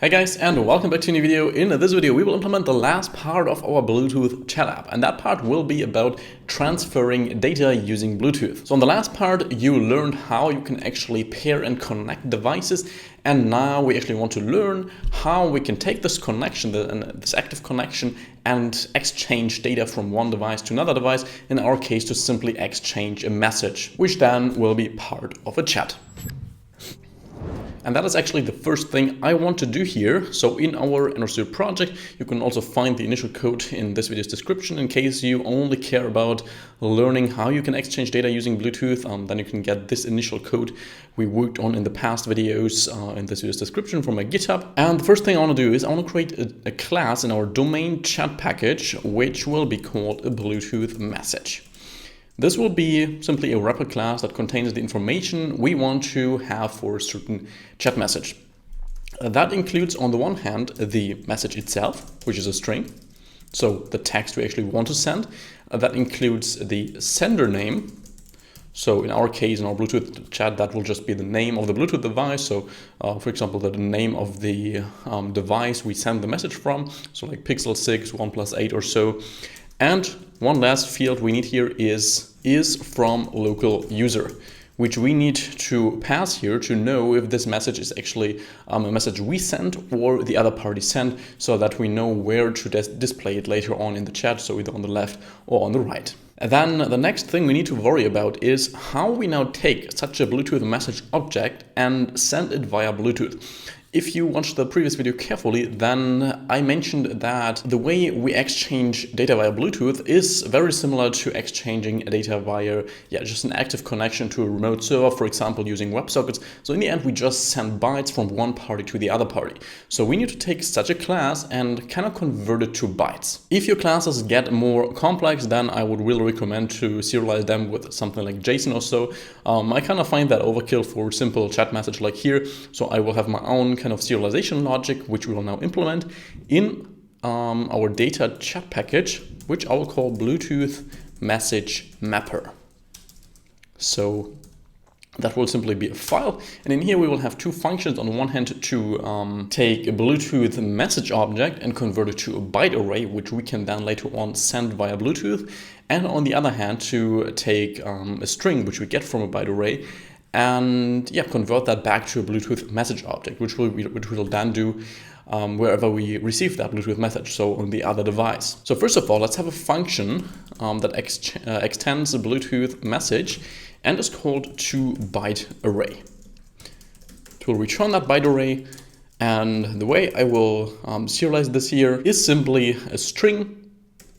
Hey guys, and welcome back to a new video. In this video we will implement the last part of our Bluetooth chat app, and that part will be about transferring data using Bluetooth. So in the last part you learned how you can actually pair and connect devices, and now we actually want to learn how we can take this connection, this active connection, and exchange data from one device to another device, in our case to simply exchange a message, which then will be part of a chat. And that is actually the first thing I want to do here. So in our Android project, you can also find the initial code in this video's description in case you only care about learning how you can exchange data using Bluetooth. Then you can get this initial code we worked on in the past videos in this video's description from my GitHub. And the first thing I want to do is I want to create a class in our domain chat package, which will be called a Bluetooth message. This will be simply a wrapper class that contains the information we want to have for a certain chat message. That includes, on the one hand, the message itself, which is a string, so the text we actually want to send. That includes the sender name. So in our case, in our Bluetooth chat, that will just be the name of the Bluetooth device. So for example, the name of the device we send the message from, so like Pixel 6, OnePlus 8 or so. And one last field we need here is from local user, which we need to pass here to know if this message is actually a message we sent or the other party sent, so that we know where to display it later on in the chat, so either on the left or on the right. And then the next thing we need to worry about is how we now take such a Bluetooth message object and send it via Bluetooth. If you watched the previous video carefully, then I mentioned that the way we exchange data via Bluetooth is very similar to exchanging data via just an active connection to a remote server, for example, using WebSockets. So in the end, we just send bytes from one party to the other party. So we need to take such a class and kind of convert it to bytes. If your classes get more complex, then I would really recommend to serialize them with something like JSON or so. I kind of find that overkill for simple chat message like here. So I will have my own kind of serialization logic, which we will now implement in our data chat package, which I will call Bluetooth message mapper. So that will simply be a file, and in here we will have two functions. On the one hand, to take a Bluetooth message object and convert it to a byte array, which we can then later on send via Bluetooth, and on the other hand, to take a string which we get from a byte array and convert that back to a Bluetooth message object, which we'll then do wherever we receive that Bluetooth message, so on the other device. So first of all, let's have a function that extends a Bluetooth message and is called toByte array. It will return that byte array, and the way I will serialize this here is simply a string,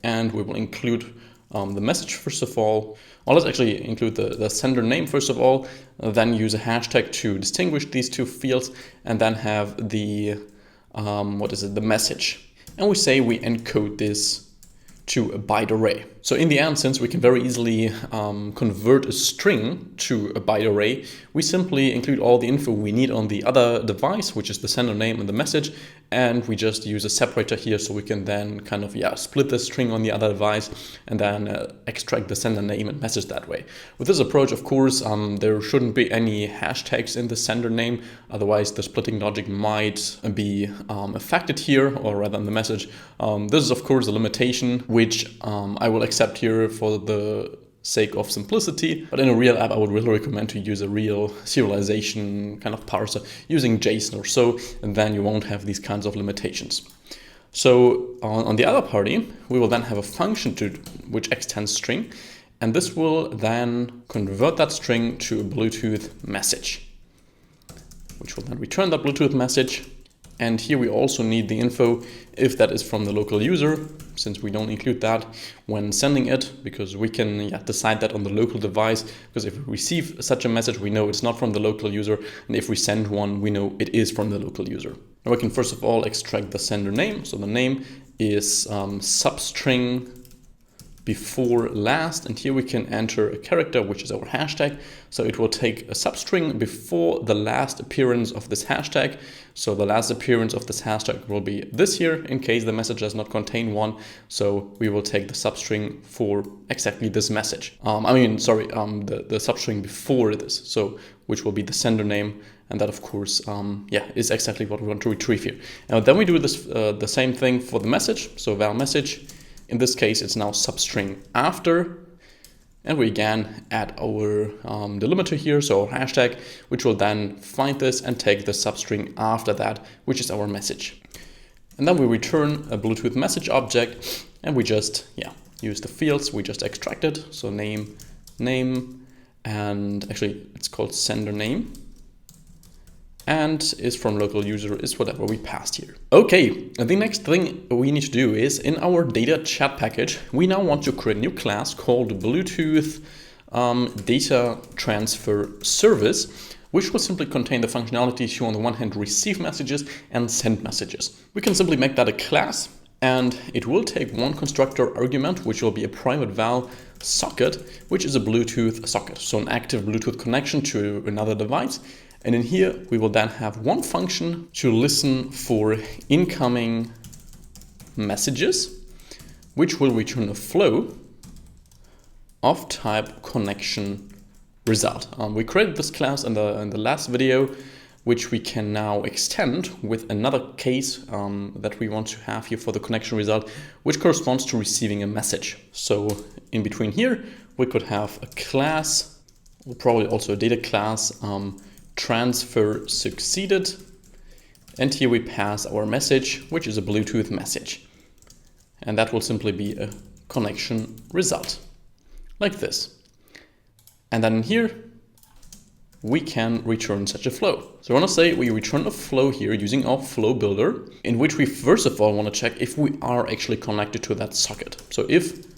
and we will include the message first of all. Well, let's actually include the sender name first of all, then use a hashtag to distinguish these two fields, and then have the the message. And we say we encode this to a byte array. So in the end, since we can very easily convert a string to a byte array, we simply include all the info we need on the other device, which is the sender name and the message, and we just use a separator here so we can then kind of split the string on the other device and then extract the sender name and message that way. With this approach, of course, there shouldn't be any hashtags in the sender name, otherwise the splitting logic might be affected here, or rather in the message. This is of course a limitation which I will accept here for the sake of simplicity, but in a real app I would really recommend to use a real serialization kind of parser using JSON or so, and then you won't have these kinds of limitations. So on the other party, we will then have a function which extends string, and this will then convert that string to a Bluetooth message, which will then return that Bluetooth message. And here we also need the info if that is from the local user, since we don't include that when sending it, because we can decide that on the local device, because if we receive such a message, we know it's not from the local user, and if we send one, we know it is from the local user. Now we can first of all extract the sender name. So the name is substring before last, and here we can enter a character, which is our hashtag. So it will take a substring before the last appearance of this hashtag. So the last appearance of this hashtag will be this here, in case the message does not contain one. So we will take the substring for exactly this message. The substring before this, so which will be the sender name. And that, of course, is exactly what we want to retrieve here. Now then we do this the same thing for the message. So val message. In this case, it's now substring after, and we again add our delimiter here, so our hashtag, which will then find this and take the substring after that, which is our message. And then we return a Bluetooth message object, and we just use the fields we just extracted. So name, and actually it's called sender name. And is from local user is whatever we passed here. Okay, the next thing we need to do is in our data chat package, we now want to create a new class called Bluetooth data transfer service, which will simply contain the functionality to, on the one hand, receive messages and send messages. We can simply make that a class, and it will take one constructor argument, which will be a private val socket, which is a Bluetooth socket, so an active Bluetooth connection to another device. And in here, we will then have one function to listen for incoming messages, which will return a flow of type connection result. We created this class in the last video, which we can now extend with another case that we want to have here for the connection result, which corresponds to receiving a message. So in between here, we could have a class, or probably also a data class, transfer succeeded, and here we pass our message, which is a Bluetooth message, and that will simply be a connection result like this. And then here we can return such a flow. So I want to say we return a flow here using our flow builder, in which we first of all want to check if we are actually connected to that socket. So if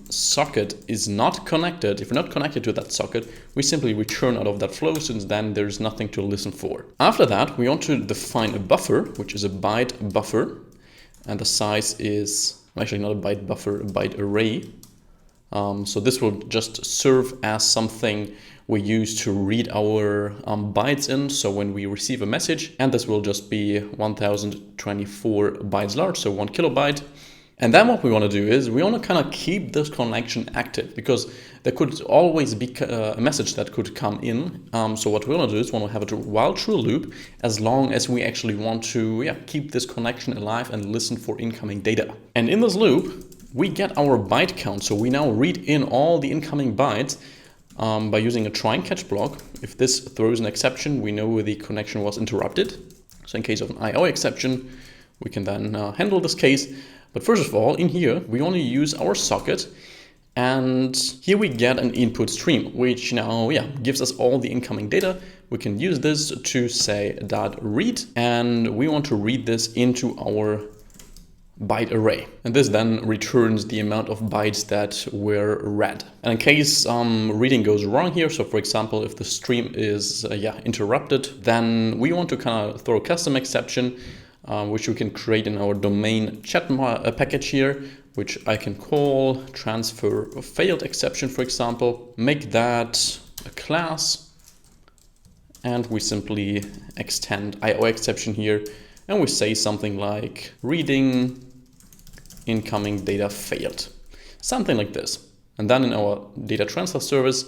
socket is not connected, if we're not connected to that socket, we simply return out of that flow, since then there's nothing to listen for. After that, we want to define a buffer, which is a byte buffer, and the size is actually not a byte buffer, a byte array. So this will just serve as something we use to read our bytes in, so when we receive a message, and this will just be 1024 bytes large, so 1 kilobyte. And then what we want to do is we want to kind of keep this connection active, because there could always be a message that could come in. So what we want to do is we want to have a while true loop as long as we actually want to keep this connection alive and listen for incoming data. And in this loop, we get our byte count. So we now read in all the incoming bytes by using a try and catch block. If this throws an exception, we know the connection was interrupted. So in case of an IO exception, we can then handle this case. But first of all, in here, we only use our socket, and here we get an input stream, which now gives us all the incoming data. We can use this to say .read, and we want to read this into our byte array. And this then returns the amount of bytes that were read. And in case reading goes wrong here, so for example, if the stream is interrupted, then we want to kind of throw a custom exception, which we can create in our domain chat package here, which I can call transfer failed exception, for example. Make that a class, and we simply extend IO exception here, and we say something like reading incoming data failed, something like this. And then in our data transfer service,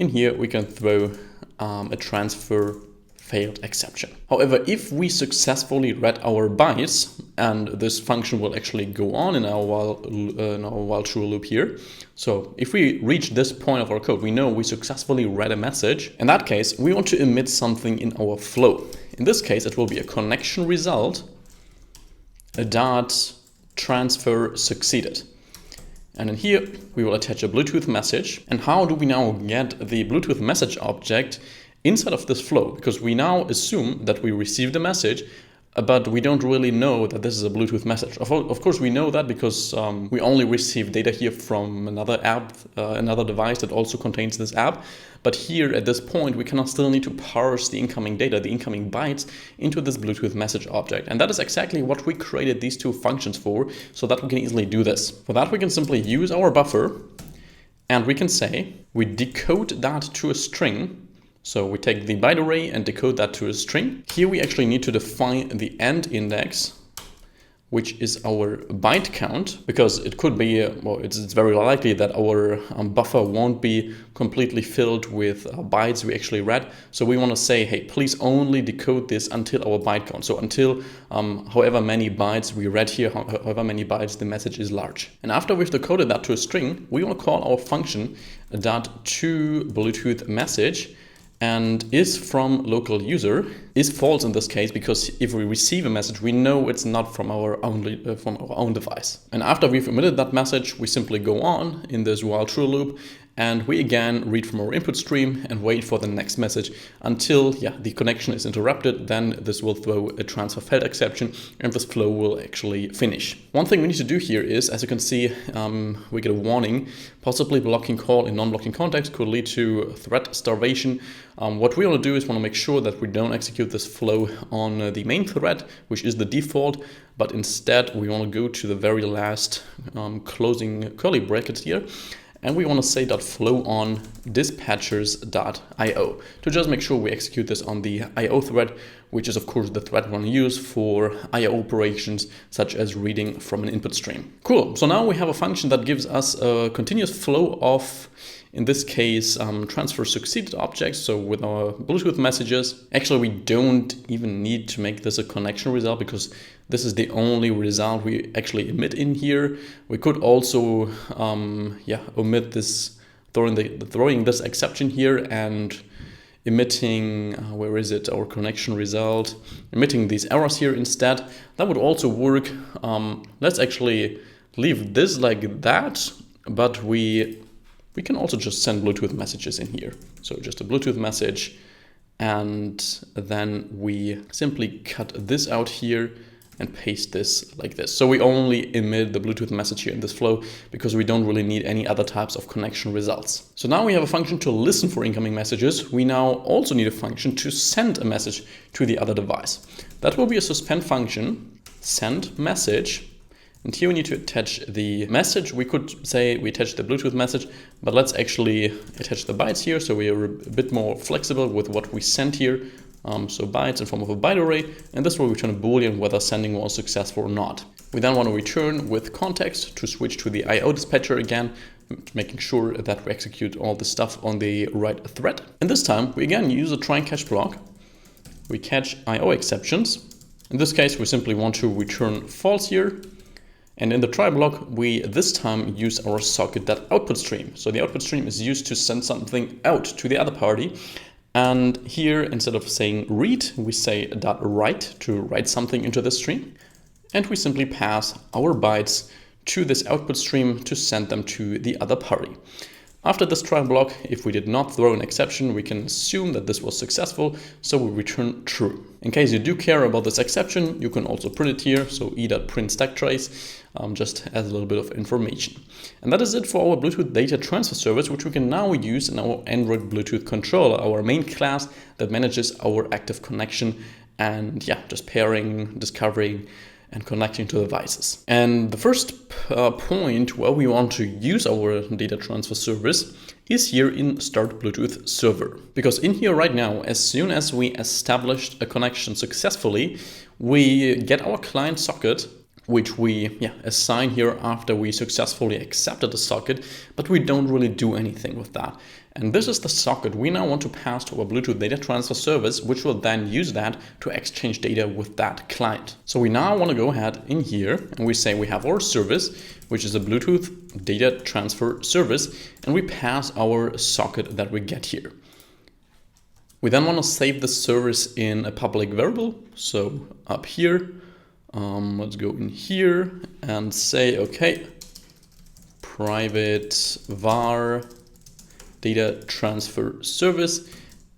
in here we can throw a transfer failed exception. However, if we successfully read our bytes, and this function will actually go on in our while true loop here. So if we reach this point of our code, we know we successfully read a message. In that case, we want to emit something in our flow. In this case, it will be a connection result, a dot transfer succeeded. And in here, we will attach a Bluetooth message. And how do we now get the Bluetooth message object inside of this flow? Because we now assume that we received a message but we don't really know that this is a Bluetooth message. Of course, we know that because we only receive data here from another app, another device that also contains this app. But here at this point, we can still need to parse the incoming data, the incoming bytes, into this Bluetooth message object. And that is exactly what we created these two functions for, so that we can easily do this. For that, we can simply use our buffer, and we can say we decode that to a string. So we take the byte array and decode that to a string. Here we actually need to define the end index, which is our byte count, because it could be, well, it's very likely that our buffer won't be completely filled with bytes we actually read. So we want to say, hey, please only decode this until our byte count. So until however many bytes we read here, however many bytes the message is large. And after we've decoded that to a string, we want to call our function .toBluetooth message, and is from local user is false in this case, because if we receive a message, we know it's not from our own device. And after we've emitted that message, we simply go on in this while true loop, and we again read from our input stream and wait for the next message until the connection is interrupted. Then this will throw a transfer failed exception, and this flow will actually finish. One thing we need to do here is, as you can see, we get a warning. Possibly blocking call in non-blocking context could lead to thread starvation. What we want to do is want to make sure that we don't execute this flow on the main thread, which is the default, but instead we want to go to the very last closing curly brackets here. And we want to say .flow on dispatchers.io to just make sure we execute this on the IO thread, which is of course the thread we want to use for IO operations such as reading from an input stream. Cool. So now we have a function that gives us a continuous flow of, in this case, transfer succeeded objects. So with our Bluetooth messages, actually we don't even need to make this a connection result, because this is the only result we actually emit in here. We could also omit this, throwing this exception here and emitting, where is it, our connection result, emitting these errors here instead. That would also work. Let's actually leave this like that, but we can also just send Bluetooth messages in here. So just a Bluetooth message, and then we simply cut this out here and paste this like this. So we only emit the Bluetooth message here in this flow, because we don't really need any other types of connection results. So now we have a function to listen for incoming messages. We now also need a function to send a message to the other device. That will be a suspend function, send message. And here we need to attach the message. We could say we attach the Bluetooth message, but let's actually attach the bytes here, so we are a bit more flexible with what we send here. So bytes in form of a byte array, and this will return a boolean whether sending was successful or not. We then want to return with context to switch to the IO dispatcher again, making sure that we execute all the stuff on the right thread. And this time we again use a try and catch block. We catch IO exceptions. In this case, we simply want to return false here. And in the try block, we this time use our socket.output stream. So the output stream is used to send something out to the other party. And here, instead of saying read, we say .write to write something into the stream. And we simply pass our bytes to this output stream to send them to the other party. After this try block, if we did not throw an exception, we can assume that this was successful, so we return true. In case you do care about this exception, you can also print it here, so e.print stack trace, just as a little bit of information. And that is it for our Bluetooth data transfer service, which we can now use in our Android Bluetooth controller, our main class that manages our active connection and just pairing, discovering, and connecting to devices. And the first point where we want to use our data transfer service is here in Start Bluetooth Server. Because in here right now, as soon as we established a connection successfully, we get our client socket, which we assign here after we successfully accepted the socket, but we don't really do anything with that. And this is the socket we now want to pass to our Bluetooth data transfer service, which will then use that to exchange data with that client. So we now want to go ahead in here and we say we have our service, which is a Bluetooth data transfer service, and we pass our socket that we get here. We then want to save the service in a public variable. So up here, let's go in here and say, okay, private var data transfer service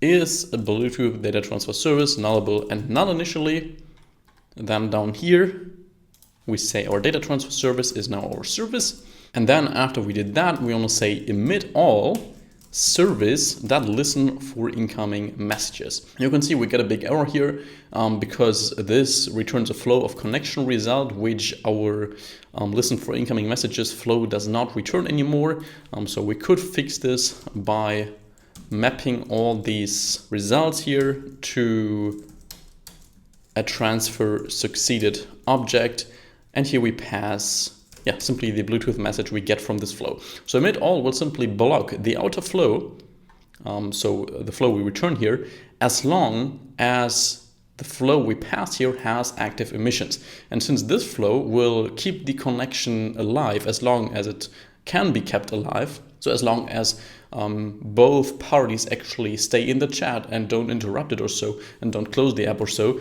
is a Bluetooth data transfer service, nullable and null initially. Then down here, we say our data transfer service is now our service. And then after we did that, we want to say emit all service that listen for incoming messages. You can see we get a big error here because this returns a flow of connection result, which our listen for incoming messages flow does not return anymore. So we could fix this by mapping all these results here to a transfer succeeded object. And here we pass simply the Bluetooth message we get from this flow. So emit all will simply block the outer flow, so the flow we return here, as long as the flow we pass here has active emissions. And since this flow will keep the connection alive as long as it can be kept alive, so as long as both parties actually stay in the chat and don't interrupt it or so, and don't close the app or so,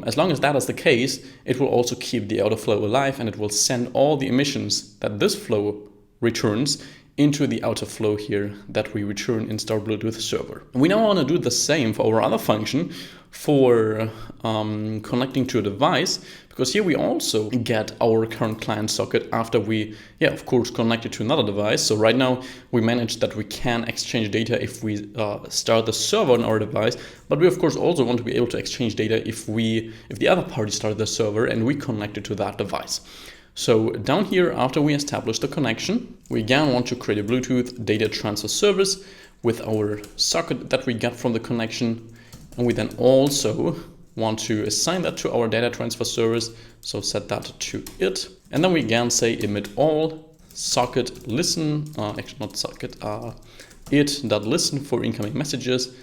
as long as that is the case, it will also keep the outer flow alive, and it will send all the emissions that this flow returns into the outer flow here that we return in Star Bluetooth server. And we now want to do the same for our other function for connecting to a device, because here we also get our current client socket after we, of course, connect it to another device. So right now we managed that we can exchange data if we start the server on our device, but we of course also want to be able to exchange data if the other party started the server and we connected to that device. So down here, after we establish the connection, we again want to create a Bluetooth data transfer service with our socket that we get from the connection. And we then also want to assign that to our data transfer service. So set that to it. And then we again say emit all socket listen, actually not socket, it.listen for incoming messages.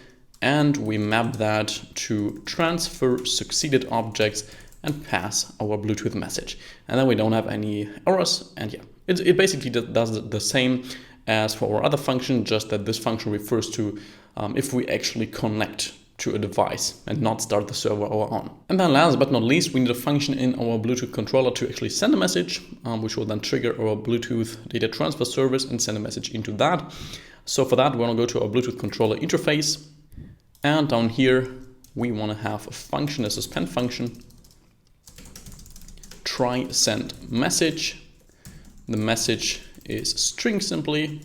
And we map that to transfer succeeded objects and pass our Bluetooth message. And then we don't have any errors. And it basically does the same as for our other function, just that this function refers to if we actually connect to a device and not start the server our own. And then last but not least, we need a function in our Bluetooth controller to actually send a message, which will then trigger our Bluetooth data transfer service and send a message into that. So for that, we want to go to our Bluetooth controller interface. And down here, we want to have a function, a suspend function, try send message. The message is string simply,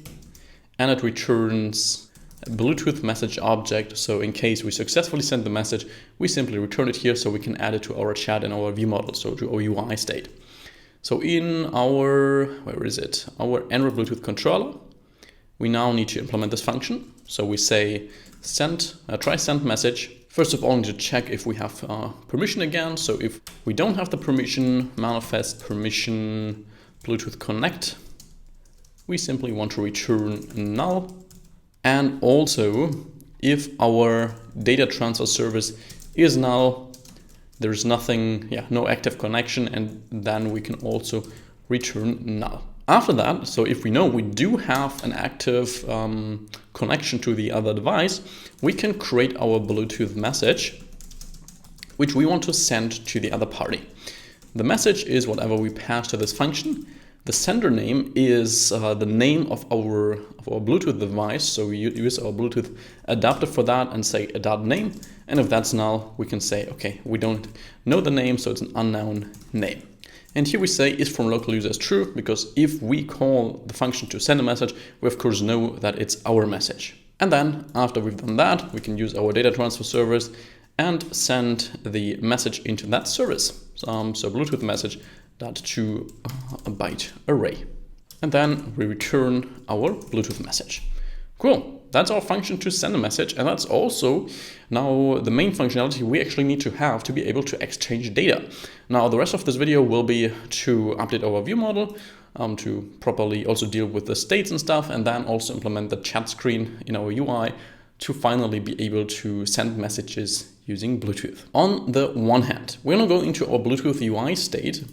and it returns a Bluetooth message object. So in case we successfully send the message, we simply return it here so we can add it to our chat and our ViewModel, so to our UI state. So in our, our Android Bluetooth controller, we now need to implement this function. So we say try send message. First of all, we need to check if we have permission again. So if we don't have the permission, manifest permission Bluetooth connect, we simply want to return null. And also, if our data transfer service is null, there's nothing, no active connection, and then we can also return null. After that, so if we know we do have an active connection to the other device, we can create our Bluetooth message, which we want to send to the other party. The message is whatever we pass to this function. The sender name is the name of our Bluetooth device. So we use our Bluetooth adapter for that and say .name. And if that's null, we can say, okay, we don't know the name, so it's an unknown name. And here we say is from local user is true, because if we call the function to send a message, we of course know that it's our message. And then after we've done that, we can use our data transfer service and send the message into that service. So Bluetooth message to a byte array. And then we return our Bluetooth message. Cool. That's our function to send a message. And that's also now the main functionality we actually need to have to be able to exchange data. Now, the rest of this video will be to update our ViewModel, to properly also deal with the states and stuff, and then also implement the chat screen in our UI to finally be able to send messages using Bluetooth. On the one hand, we're going to go into our Bluetooth UI state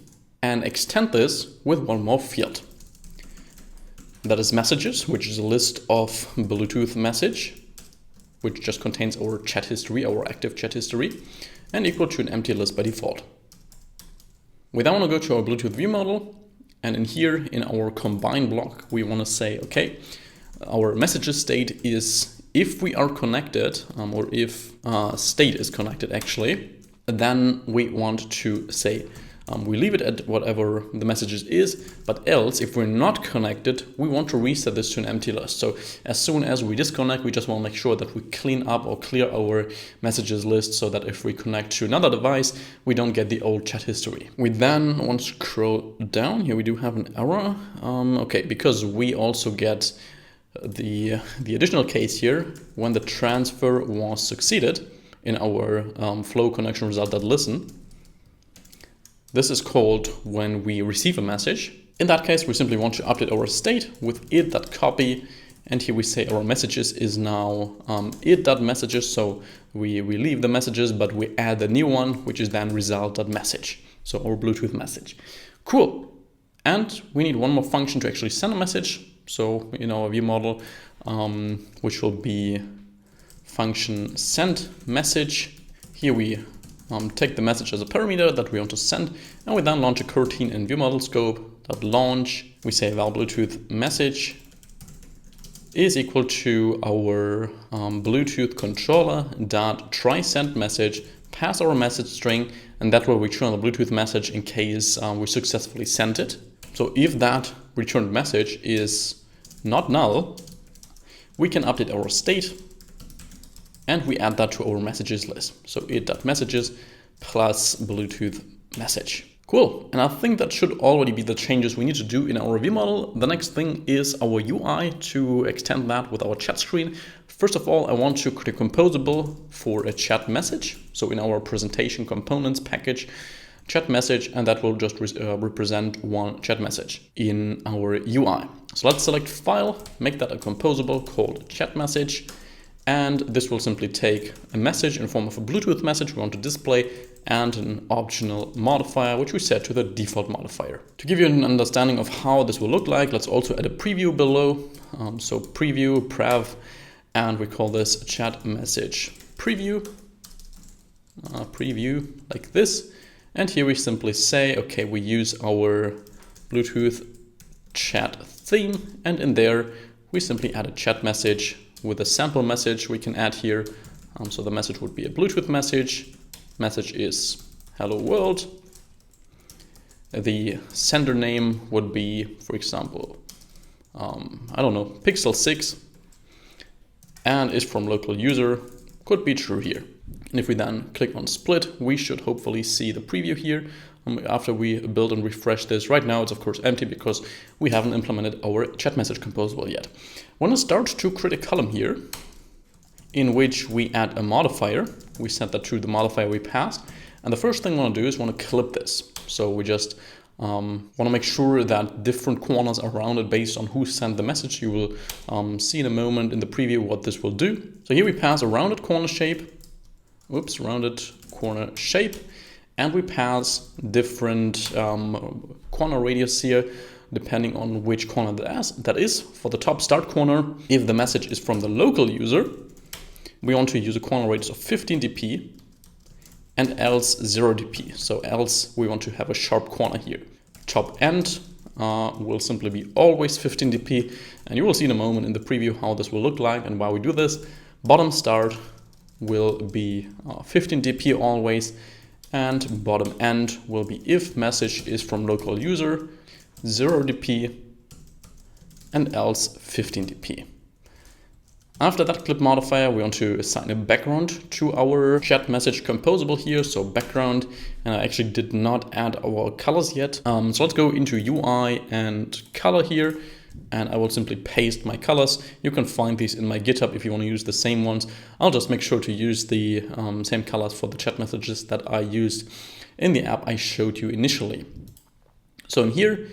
and extend this with one more field. That is messages, which is a list of Bluetooth message, which just contains our chat history, our active chat history, and equal to an empty list by default. We then want to go to our Bluetooth ViewModel, and in here, in our combine block, we want to say, okay, our messages state is if we are connected, or if state is connected actually, then we want to say, we leave it at whatever the messages is, but else if we're not connected, we want to reset this to an empty list. So as soon as we disconnect, we just want to make sure that we clean up or clear our messages list so that if we connect to another device, we don't get the old chat history. We then want to scroll down. Here we do have an error. Okay, because we also get the additional case here when the transfer was succeeded in our flow connection result.listen. This is called when we receive a message. In that case, we simply want to update our state with it.copy. And here we say our messages is now it.messages. So we leave the messages, but we add the new one, which is then result.message. So our Bluetooth message. Cool. And we need one more function to actually send a message. So in our ViewModel, which will be function send message. Here we take the message as a parameter that we want to send, and we then launch a coroutine in ViewModel scope.launch. We say val Bluetooth message is equal to our Bluetooth controller dot try send message, pass our message string, and that will return the Bluetooth message in case we successfully sent it. So if that returned message is not null, we can update our state and we add that to our messages list. So it.messages plus Bluetooth message. Cool. And I think that should already be the changes we need to do in our ViewModel. The next thing is our UI to extend that with our chat screen. First of all, I want to create a composable for a chat message. So in our presentation components package, chat message, and that will just represent one chat message in our UI. So let's select file, make that a composable called chat message. And this will simply take a message in form of a Bluetooth message we want to display and an optional modifier, which we set to the default modifier. To give you an understanding of how this will look like, let's also add a preview below. So preview, prev, and we call this chat message preview. Preview like this. And here we simply say, okay, we use our Bluetooth chat theme, and in there we simply add a chat message with a sample message we can add here. So the message would be a Bluetooth message. Message is hello world. The sender name would be, for example, I don't know, Pixel 6, and is from local user, could be true here. And if we then click on split, we should hopefully see the preview here. After we build and refresh this, right now it's of course empty because we haven't implemented our chat message composable yet. I want to start to create a column here in which we add a modifier. We set that to the modifier we passed. And the first thing I want to do is want to clip this. So we just want to make sure that different corners are rounded based on who sent the message. You will see in a moment in the preview what this will do. So here we pass a rounded corner shape. Oops, rounded corner shape. And we pass different corner radius here, depending on which corner that is. For the top start corner, if the message is from the local user, we want to use a corner radius of 15 dp and else 0 dp. So else we want to have a sharp corner here. Top end will simply be always 15 dp, and you will see in a moment in the preview how this will look like and why we do this. Bottom start will be 15 dp always, and bottom end will be if message is from local user, 0 dp and else 15 dp. After that clip modifier, we want to assign a background to our chat message composable here. So background, and I actually did not add our colors yet. So let's go into UI and color here, and I will simply paste my colors. You can find these in my GitHub if you want to use the same ones. I'll just make sure to use the same colors for the chat messages that I used in the app I showed you initially. So in here,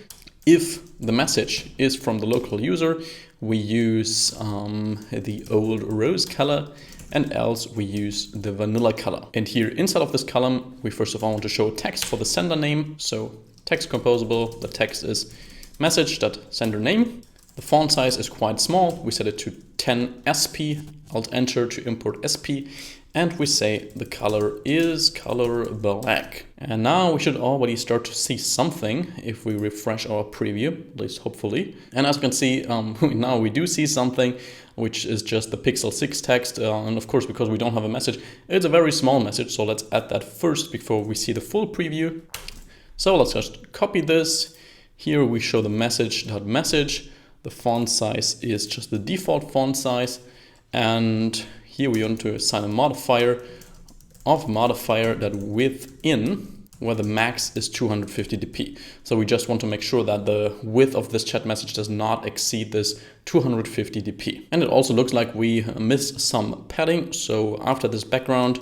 if the message is from the local user, we use the old rose color, and else we use the vanilla color. And here inside of this column, we first of all want to show text for the sender name. So text composable, the text is message.sender name. The font size is quite small. We set it to 10 SP. Alt enter to import SP. and we say the color is color black. And now we should already start to see something if we refresh our preview, at least hopefully. And as you can see, now we do see something, which is just the pixel 6 text. And of course, because we don't have a message, it's a very small message. So let's add that first before we see the full preview. So let's just copy this. Here we show the message.message. The font size is just the default font size. And here we want to assign a modifier that within where the max is 250 dp. So we just want to make sure that the width of this chat message does not exceed this 250 dp. And it also looks like we missed some padding. So after this background,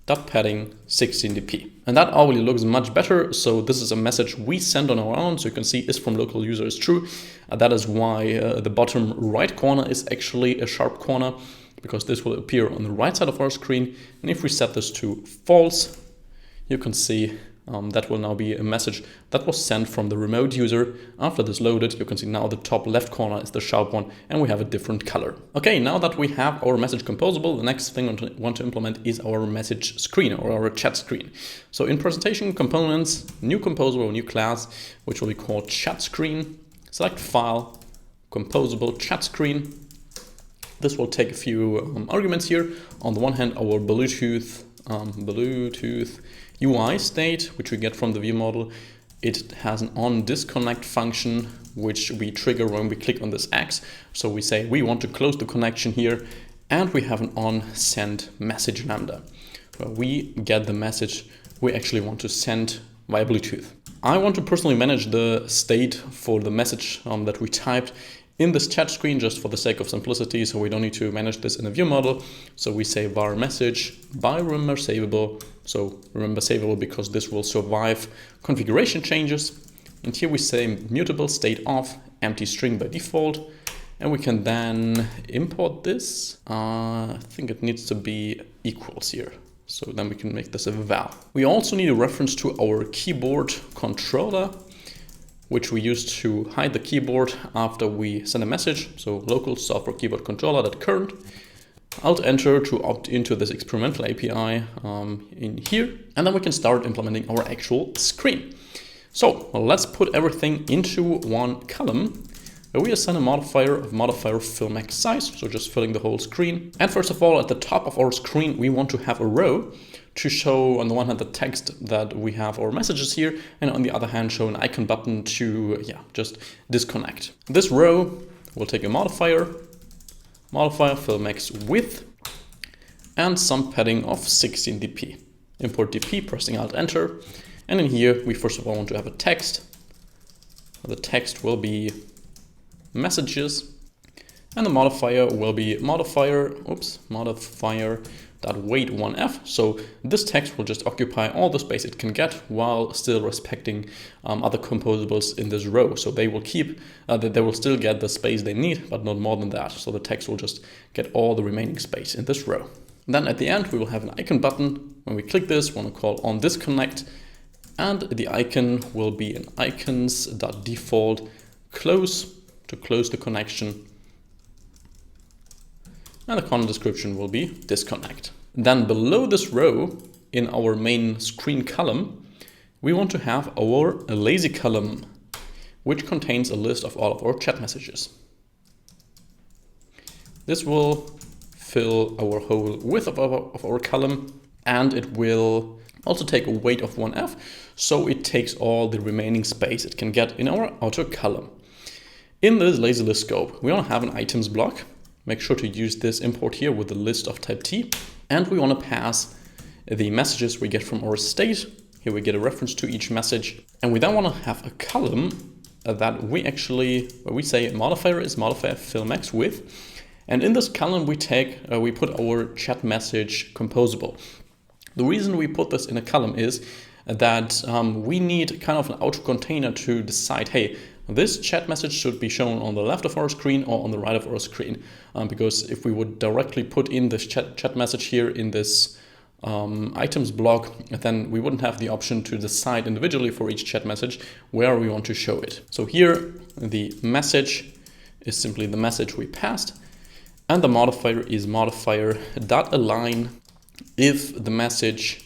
dot padding 16 dp. And that already looks much better. So this is a message we send on our own. So you can see is from local user is true. That is why the bottom right corner is actually a sharp corner, because this will appear on the right side of our screen. And if we set this to false, you can see that will now be a message that was sent from the remote user. After this loaded, you can see now the top left corner is the sharp one, and we have a different color. Okay, now that we have our message composable, the next thing we want to implement is our message screen or our chat screen. So in presentation components, new composable, new class, which will be called chat screen. Select file, composable chat screen. This will take a few arguments here. On the one hand, our Bluetooth UI state, which we get from the ViewModel. It has an on disconnect function, which we trigger when we click on this X. So we say we want to close the connection here, and we have an on send message lambda, where we get the message we actually want to send via Bluetooth. I want to personally manage the state for the message that we typed in this chat screen, just for the sake of simplicity, so we don't need to manage this in a ViewModel. So we say var message by remember savable. So remember savable because this will survive configuration changes. And here we say mutable state of empty string by default. And we can then import this. I think it needs to be equals here. So then we can make this a val. We also need a reference to our keyboard controller, which we use to hide the keyboard after we send a message. So local software keyboard controller.current. Alt enter to opt into this experimental API in here. And then we can start implementing our actual screen. So let's put everything into one column, where we assign a modifier fill max size. So just filling the whole screen. And first of all, at the top of our screen, we want to have a row to show on the one hand the text that we have our messages here, and on the other hand show an icon button to just disconnect. This row will take a modifier fill max width, and some padding of 16 dp. Import dp, pressing alt enter, and in here we first of all want to have a text. The text will be messages, and the modifier will be modifier .weight 1f. So this text will just occupy all the space it can get while still respecting other composables in this row. So they will keep they will still get the space they need, but not more than that. So the text will just get all the remaining space in this row. And then at the end we will have an icon button. When we click this, we want to call on disconnect, and the icon will be an icons.default close to close the connection. And the content description will be disconnect. Then below this row in our main screen column, we want to have our lazy column, which contains a list of all of our chat messages. This will fill our whole width of our column, and it will also take a weight of 1f, so it takes all the remaining space it can get in our outer column. In this lazy list scope, we want to have an items block. Make sure to use this import here with the list of type T. And we want to pass the messages we get from our state. Here we get a reference to each message. And we then want to have a column that where we say modifier is modifier fill max width. And in this column we put our chat message composable. The reason we put this in a column is that we need kind of an outer container to decide, hey, this chat message should be shown on the left of our screen or on the right of our screen. Because if we would directly put in this chat message here in this items block, then we wouldn't have the option to decide individually for each chat message where we want to show it. So here the message is simply the message we passed, and the modifier is modifier.align if the message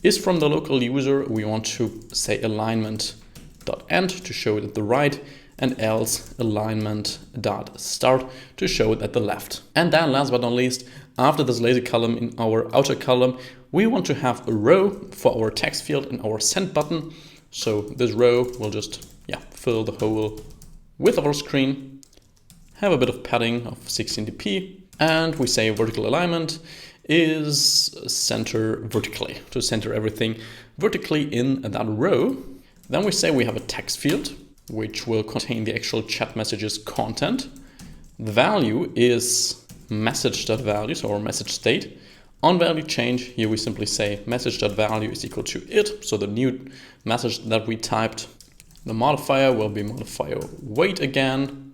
is from the local user, we want to say alignment.end to show it at the right, and else alignment.start to show it at the left. And then last but not least, after this lazy column in our outer column, we want to have a row for our text field in our send button. So this row will just fill the whole width of our screen, have a bit of padding of 16dp, and we say vertical alignment is center vertically, to center everything vertically in that row. Then we say we have a text field, which will contain the actual chat messages content. The value is message.value, so our message state. On value change, here we simply say message.value is equal to it, so the new message that we typed. The modifier will be modifier weight again,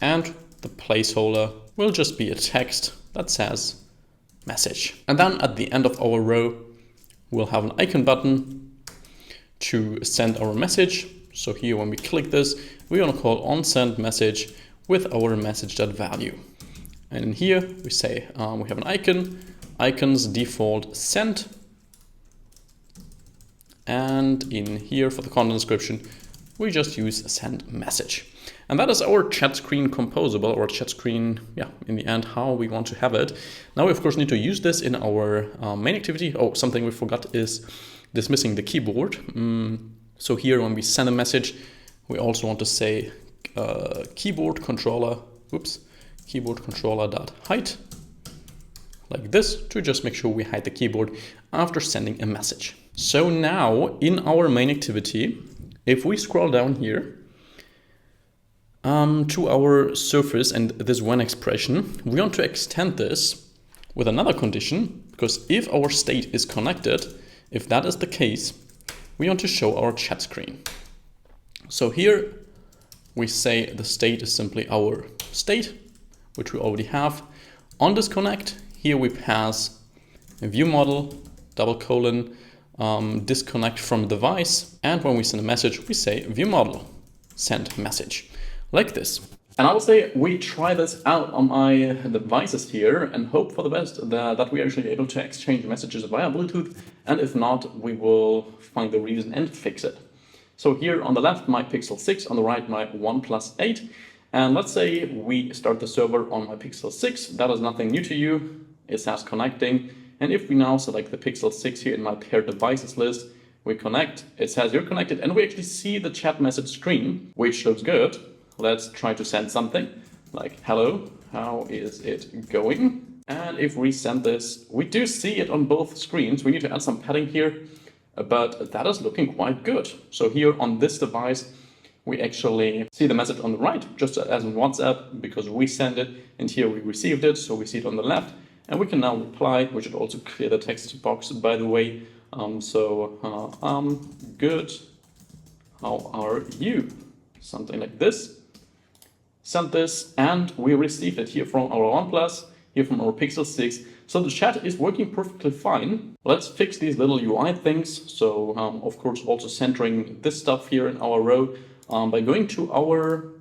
and the placeholder will just be a text that says message. And then at the end of our row, we'll have an icon button to send our message. So here when we click this, we want to call onSendMessage with our message.value. And in here we say we have an icon, icons default send. And in here for the content description, we just use send message. And that is our chat screen composable, or chat screen, in the end, how we want to have it. Now we of course need to use this in our main activity. Oh, something we forgot is dismissing the keyboard. So here when we send a message, we also want to say keyboard controller dot height, like this, to just make sure we hide the keyboard after sending a message. So now in our main activity, if we scroll down here to our surface and this when expression, we want to extend this with another condition, because if our state is connected, if that is the case, we want to show our chat screen. So here we say the state is simply our state, which we already have. On disconnect, here we pass a ViewModel, disconnect from device. And when we send a message, we say ViewModel, send message, like this. And I will say we try this out on my devices here and hope for the best that we're actually able to exchange messages via Bluetooth. And if not, we will find the reason and fix it. So here on the left, my Pixel 6, on the right, my OnePlus 8. And let's say we start the server on my Pixel 6. That is nothing new to you. It says connecting. And if we now select the Pixel 6 here in my paired devices list, we connect, it says you're connected, and we actually see the chat message screen, which looks good. Let's try to send something like, hello, how is it going? And if we send this, we do see it on both screens. We need to add some padding here, but that is looking quite good. So here on this device, we actually see the message on the right, just as in WhatsApp, because we send it, and here we received it, so we see it on the left. And we can now reply. We should also clear the text box, by the way. Good, how are you? Something like this. Send this, and we received it here from our OnePlus, here from our Pixel 6. So the chat is working perfectly fine. Let's fix these little UI things. So of course also centering this stuff here in our row by going to our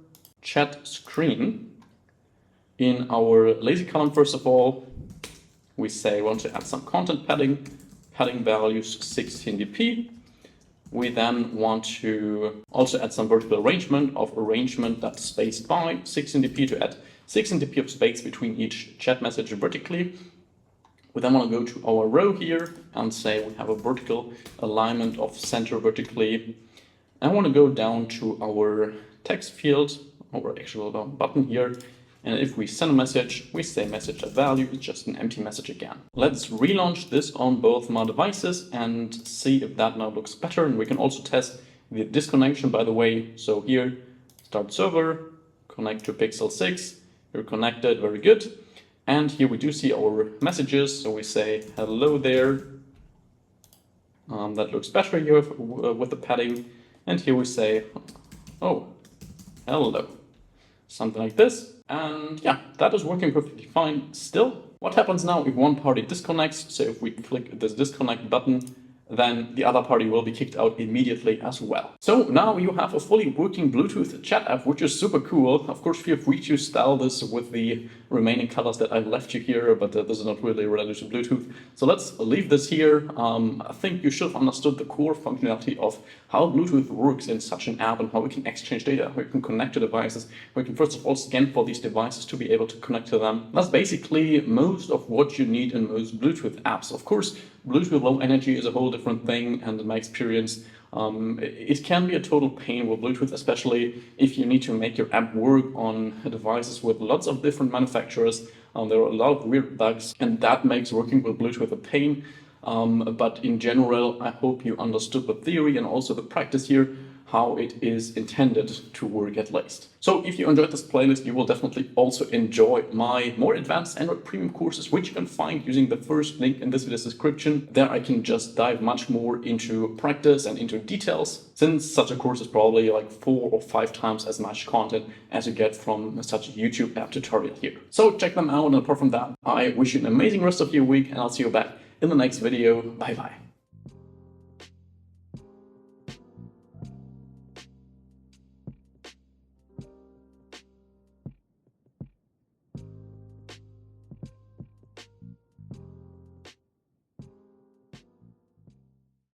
chat screen. In our lazy column, first of all, we say we want to add some content padding values 16dp. We then want to also add some vertical arrangement of arrangement.space by 16dp to add 16dp of space between each chat message vertically. We then want to go to our row here and say we have a vertical alignment of center vertically. And I want to go down to our text field, our actual button here. And if we send a message, we say message.value is just an empty message again. Let's relaunch this on both my devices and see if that now looks better. And we can also test the disconnection, by the way. So here, start server, connect to Pixel 6. You're connected, very good. And here we do see our messages. So we say hello there. That looks better here with the padding. And here we say, oh, hello. Something like this. And yeah, that is working perfectly fine still. What happens now if one party disconnects? So if we click this disconnect button, then the other party will be kicked out immediately as well. So now you have a fully working Bluetooth chat app, which is super cool. Of course, feel free to style this with the remaining colors that I've left you here, but this is not really related to Bluetooth. So let's leave this here. I think you should have understood the core functionality of how Bluetooth works in such an app and how we can exchange data, how we can connect to devices, how we can first of all scan for these devices to be able to connect to them. That's basically most of what you need in most Bluetooth apps. Of course, Bluetooth Low Energy is a whole different thing, and in my experience, it can be a total pain with Bluetooth, especially if you need to make your app work on devices with lots of different manufacturers. There are a lot of weird bugs, and that makes working with Bluetooth a pain. But in general, I hope you understood the theory and also the practice here, how it is intended to work at least. So if you enjoyed this playlist, you will definitely also enjoy my more advanced Android premium courses, which you can find using the first link in this video's description. There I can just dive much more into practice and into details, since such a course is probably like 4 or 5 times as much content as you get from such a YouTube app tutorial here. So check them out, and apart from that, I wish you an amazing rest of your week, and I'll see you back in the next video. Bye bye.